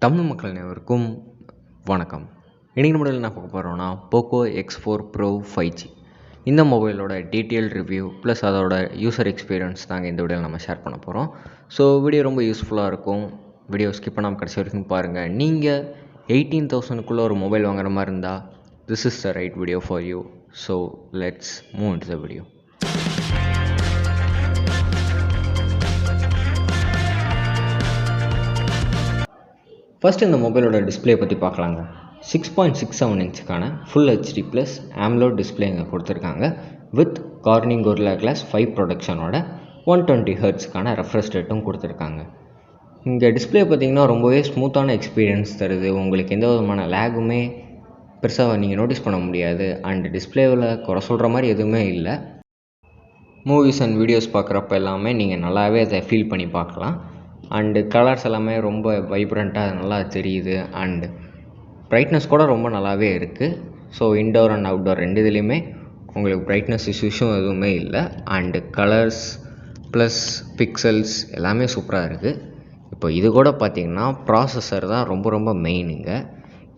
தமிழ் மக்கள் அனைவருக்கும் வணக்கம். இன்றைக்கி நம்மள என்ன பார்க்க போகிறோம்னா போக்கோ X4 Pro 5G இந்த மொபைலோட டீட்டெயில் ரிவ்யூ ப்ளஸ் அதோட யூசர் எக்ஸ்பீரியன்ஸ் தாங்க இந்த வீடியோவில் நம்ம ஷேர் பண்ண போகிறோம். ஸோ வீடியோ ரொம்ப யூஸ்ஃபுல்லாக இருக்கும். வீடியோ ஸ்கிப் பண்ணாமல் கடைசி வரைக்கும் பாருங்கள். நீங்கள் 18,000க்குள்ளே ஒரு மொபைல் வாங்குற மாதிரி இருந்தால் this is the right video for you. So let's move into the video. First இந்த மொபைலோட டிஸ்பிளே பற்றி பார்க்கலாங்க. 6.67 இன்ச்சுக்கான full HD plus AMOLED display இங்கே கொடுத்துருக்காங்க. வித் கார்னிங் கொரில்லா கிளாஸ் 5 ப்ரொடக்ஷனோட 120 ஹெர்ட்ஸ்க்கான ரெஃப்ரெஷ் ரேட்டும் கொடுத்துருக்காங்க. இங்கே டிஸ்பிளே பார்த்திங்கன்னா ரொம்பவே ஸ்மூத்தான எக்ஸ்பீரியன்ஸ் தருது. உங்களுக்கு எந்த விதமான லேகுமே பெருசாக நீங்கள் நோட்டீஸ் பண்ண முடியாது. அண்ட் டிஸ்பிளேவில் குறை சொல்கிற மாதிரி எதுவுமே இல்லை. மூவிஸ் அண்ட் வீடியோஸ் பார்க்குறப்ப எல்லாமே நீங்கள் நல்லாவே அதை ஃபீல் பண்ணி பார்க்கலாம். அண்டு கலர்ஸ் எல்லாமே ரொம்ப வைப்ரண்ட்டாக நல்லா தெரியுது. அண்டு ப்ரைட்னஸ் கூட ரொம்ப நல்லாவே இருக்குது. ஸோ இன்டோர் அண்ட் அவுட்டோர் ரெண்டு இதுலேயுமே உங்களுக்கு ப்ரைட்னஸ் இஷ்யூஸும் எதுவுமே இல்லை. அண்டு கலர்ஸ் ப்ளஸ் பிக்சல்ஸ் எல்லாமே சூப்பராக இருக்குது. இப்போ இது கூட பார்த்திங்கன்னா ப்ராசஸர் தான் ரொம்ப மெயினுங்க.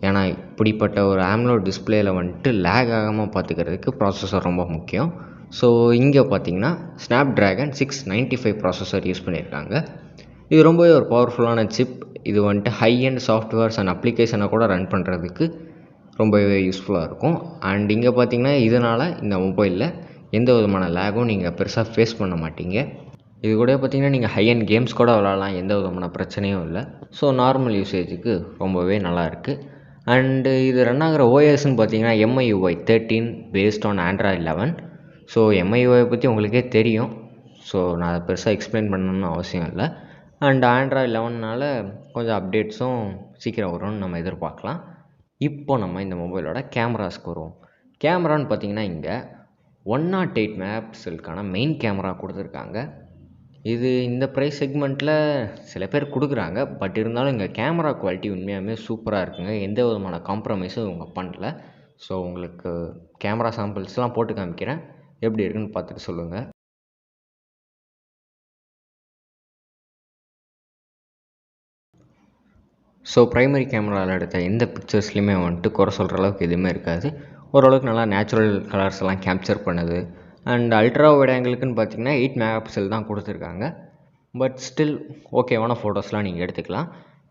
ஏன்னா இப்படிப்பட்ட ஒரு AMOLED டிஸ்பிளேயில் வந்துட்டு லேக் ஆகாமல் பார்த்துக்கிறதுக்கு ப்ராசஸர் ரொம்ப முக்கியம். ஸோ இங்கே பார்த்திங்கன்னா ஸ்னாப்ட்ராகன் 695 ப்ராசஸர் யூஸ் பண்ணியிருக்காங்க. இது ரொம்பவே ஒரு பவர்ஃபுல்லான சிப். இது வந்துட்டு ஹை அண்ட் சாஃப்ட்வேர்ஸ் அண்ட் அப்ளிகேஷனை கூட ரன் பண்ணுறதுக்கு ரொம்பவே யூஸ்ஃபுல்லாக இருக்கும். அண்ட் இங்கே பார்த்திங்கன்னா இதனால் இந்த மொபைலில் எந்த விதமான லேகும் நீங்கள் பெருசாக ஃபேஸ் பண்ண மாட்டீங்க. இது கூட பார்த்திங்கன்னா நீங்கள் ஹை அண்ட் கேம்ஸ் கூட விளாட்லாம், எந்த விதமான பிரச்சனையும் இல்லை. ஸோ நார்மல் யூசேஜுக்கு ரொம்பவே நல்லாயிருக்கு. அண்டு இது ரன் ஆகிற ஓஎஸ்ன்னு பார்த்திங்கன்னா MIUI 13 based on Android 11. So MIUI பற்றி உங்களுக்கே தெரியும். ஸோ நான் அதை பெருசாக எக்ஸ்பிளைன் பண்ணணும்னு அவசியம் இல்லை. அண்ட் Android 11னால கொஞ்சம் அப்டேட்ஸும் சீக்கிரம் வரும்னு நம்ம எதிர்பார்க்கலாம். இப்போ நம்ம இந்த மொபைலோட கேமராஸ்க்கு வருவோம். கேமரான்னு பார்த்திங்கன்னா இங்கே 108 மெகாபிக்சலுக்கான மெயின் கேமரா கொடுத்துருக்காங்க. இது இந்த ப்ரைஸ் செக்மெண்ட்டில் சில பேர் கொடுக்குறாங்க. பட் இருந்தாலும் இங்கே கேமரா குவாலிட்டி உண்மையாகவே சூப்பராக இருக்குங்க. எந்த விதமான காம்ப்ரமைஸும் இவங்க பண்ணல. ஸோ உங்களுக்கு கேமரா சாம்பிள்ஸ்லாம் போட்டு காமிக்கிறேன், எப்படி இருக்குன்னு பார்த்துட்டு சொல்லுங்கள். ஸோ ப்ரைமரி கேமராவில் எடுத்த எந்த பிக்சர்ஸ்லையுமே வந்துட்டு குறை சொல்கிற அளவுக்கு எதுவுமே இருக்காது. ஓரளவுக்கு நல்லா நேச்சுரல் கலர்ஸ் எல்லாம் கேப்சர் பண்ணுது. அண்ட் அல்ட்ரா வைட் ஆங்கிளுக்குன்னு பார்த்திங்கன்னா 8 மெகாபிக்சல் தான் கொடுத்துருக்காங்க. பட் ஸ்டில் ஓகேவான ஃபோட்டோஸ்லாம் நீங்கள் எடுத்துக்கலாம்.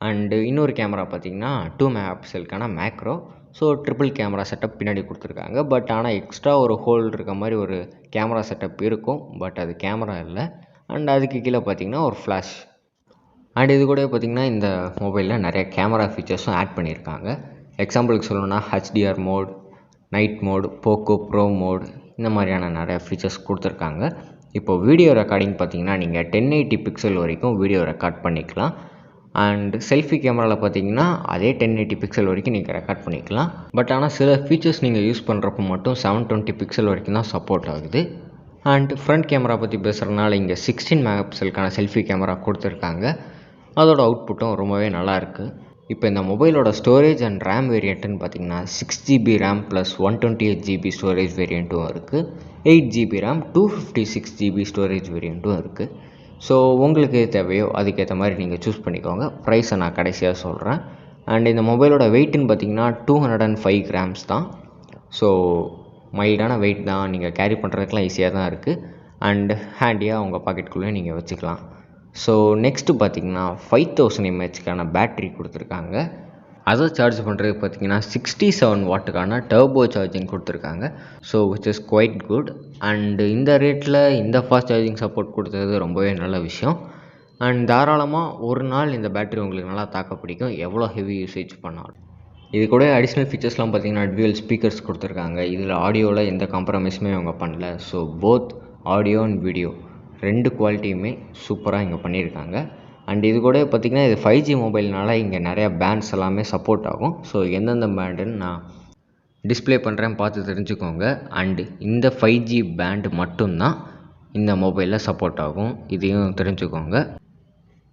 அண்டு இன்னொரு கேமரா பார்த்திங்கன்னா 2 மெகாபிக்சலுக்கான macro. So triple camera setup பின்னாடி கொடுத்துருக்காங்க. பட் ஆனால் எக்ஸ்ட்ரா ஒரு ஹோல் இருக்க மாதிரி ஒரு கேமரா செட்டப் இருக்கும். பட் அது கேமரா இல்லை. அண்ட் அதுக்கு கீழே பார்த்திங்கன்னா ஒரு ஃப்ளாஷ். அண்ட் இது கூட பார்த்திங்கன்னா இந்த மொபைலில் நிறைய கேமரா ஃபீச்சர்ஸும் ஆட் பண்ணியிருக்காங்க. எக்ஸாம்பிளுக்கு சொல்லணும்னா HDR mode, night mode, Poco pro mode, இந்த மாதிரியான நிறைய ஃபீச்சர்ஸ் கொடுத்துருக்காங்க. இப்போ வீடியோ ரெக்கார்டிங் பார்த்திங்கன்னா நீங்கள் 1080 பிக்சல் வரைக்கும் வீடியோ ரெக்கார்ட் பண்ணிக்கலாம். அண்ட் செல்ஃபி கேமராவில் பார்த்திங்கன்னா அதே 1080 பிக்சல் வரைக்கும் நீங்கள் ரெக்கார்ட் பண்ணிக்கலாம். பட் ஆனால் சில ஃபீச்சர்ஸ் நீங்கள் யூஸ் பண்ணுறப்போ மட்டும் 720 பிக்சல் வரைக்கும் தான் சப்போர்ட் ஆகுது. அண்ட் ஃப்ரண்ட் கேமரா பற்றி பேசுகிறதுனால இங்கே 16 மெகாபிக்சலுக்கான செல்ஃபி கேமரா கொடுத்துருக்காங்க. அதோட அவுட்புட்டும் ரொம்பவே நல்லாயிருக்கு. இப்போ இந்த மொபைலோட ஸ்டோரேஜ் அண்ட் ரேம் வேரியண்ட்டுன்னு பார்த்திங்கன்னா 6GB RAM plus 128GB storage வேரியண்ட்டும் இருக்குது. 8GB ரேம் 256GB ஸ்டோரேஜ் வேரியண்ட்டும் இருக்குது. ஸோ உங்களுக்கு தேவையோ அதுக்கேற்ற மாதிரி நீங்கள் சூஸ் பண்ணிக்கோங்க. ப்ரைஸை நான் கடைசியாக சொல்கிறேன். அண்ட் இந்த மொபைலோட வெயிட்டுன்னு பார்த்திங்கன்னா 205 கிராம்ஸ் தான். ஸோ மைல்டான வெயிட் தான், நீங்கள் கேரி பண்ணுறதுக்கெலாம் ஈஸியாக தான் இருக்குது. அண்ட் ஹேண்டியாக உங்கள் பாக்கெட்டுக்குள்ளே நீங்கள் வச்சுக்கலாம். ஸோ நெக்ஸ்ட்டு பார்த்திங்கன்னா 5000 mAhக்கான பேட்ரி கொடுத்துருக்காங்க. அதை சார்ஜ் பண்ணுறது பார்த்திங்கன்னா 67 வாட்டுக்கான டர்போ சார்ஜிங் கொடுத்துருக்காங்க. So which is quite good. And இந்த ரேட்டில் இந்த ஃபாஸ்ட் சார்ஜிங் சப்போர்ட் கொடுத்தது ரொம்பவே நல்ல விஷயம். அண்ட் தாராளமாக ஒரு நாள் இந்த பேட்ரி உங்களுக்கு நல்லா தாக்க பிடிக்கும், எவ்வளோ ஹெவி யூசேஜ் பண்ணாலும். இது கூட அடிஷ்னல் ஃபீச்சர்ஸ்லாம் பார்த்திங்கன்னா டுவல் ஸ்பீக்கர்ஸ் கொடுத்துருக்காங்க. இதில் ஆடியோவில் எந்த காம்ப்ரமைஸுமே அவங்க பண்ணல. So both audio and video ரெண்டு குவாலிட்டியுமே சூப்பராக இங்கே பண்ணியிருக்காங்க. அண்ட் இது கூட பார்த்திங்கன்னா இது 5G மொபைல்னால இங்கே நிறையா பேண்ட்ஸ் எல்லாமே சப்போர்ட் ஆகும். ஸோ எந்தெந்த பேண்டுன்னு நான் டிஸ்பிளே பண்ணுறேன், பார்த்து தெரிஞ்சுக்கோங்க. அண்டு இந்த 5G பேண்டு மட்டும்தான் இந்த மொபைலில் சப்போர்ட் ஆகும், இதையும் தெரிஞ்சுக்கோங்க.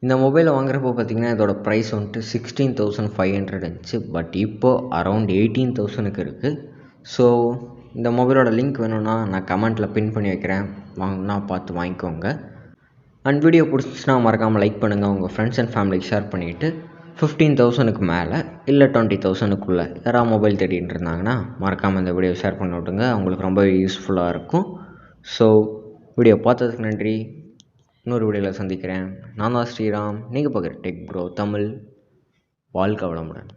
இந்த மொபைலை வாங்குறப்போ பார்த்திங்கன்னா இதோட ப்ரைஸ் வந்துட்டு 16,500 இருந்துச்சு. பட் இப்போது அரௌண்ட் 18,000க்கு இருக்குது. ஸோ இந்த மொபைலோட லிங்க் வேணும்னா நான் கமெண்ட்டில் பின் பண்ணி வைக்கிறேன், வாங்கினா பார்த்து வாங்கிக்கோங்க. அண்ட் வீடியோ பிடிச்சிச்சுன்னா மறக்காமல் லைக் பண்ணுங்கள், உங்கள் ஃப்ரெண்ட்ஸ் அண்ட் ஃபேமிலிக்கு ஷேர் பண்ணிவிட்டு 15,000க்கு மேலே இல்லை 20,000க்குள்ளே யாராவது மொபைல் தேடிட்டு இருந்தாங்கன்னா மறக்காமல் இந்த வீடியோ ஷேர் பண்ணி விட்டுங்க. அவங்களுக்கு ரொம்ப யூஸ்ஃபுல்லாக இருக்கும். ஸோ வீடியோ பார்த்ததுக்கு நன்றி. இன்னொரு வீடியோவில் சந்திக்கிறேன். நான் தான் ஸ்ரீராம். நீங்கள் பார்க்குற டெக் ப்ரோ தமிழ். வாழ்க வளமுடன்.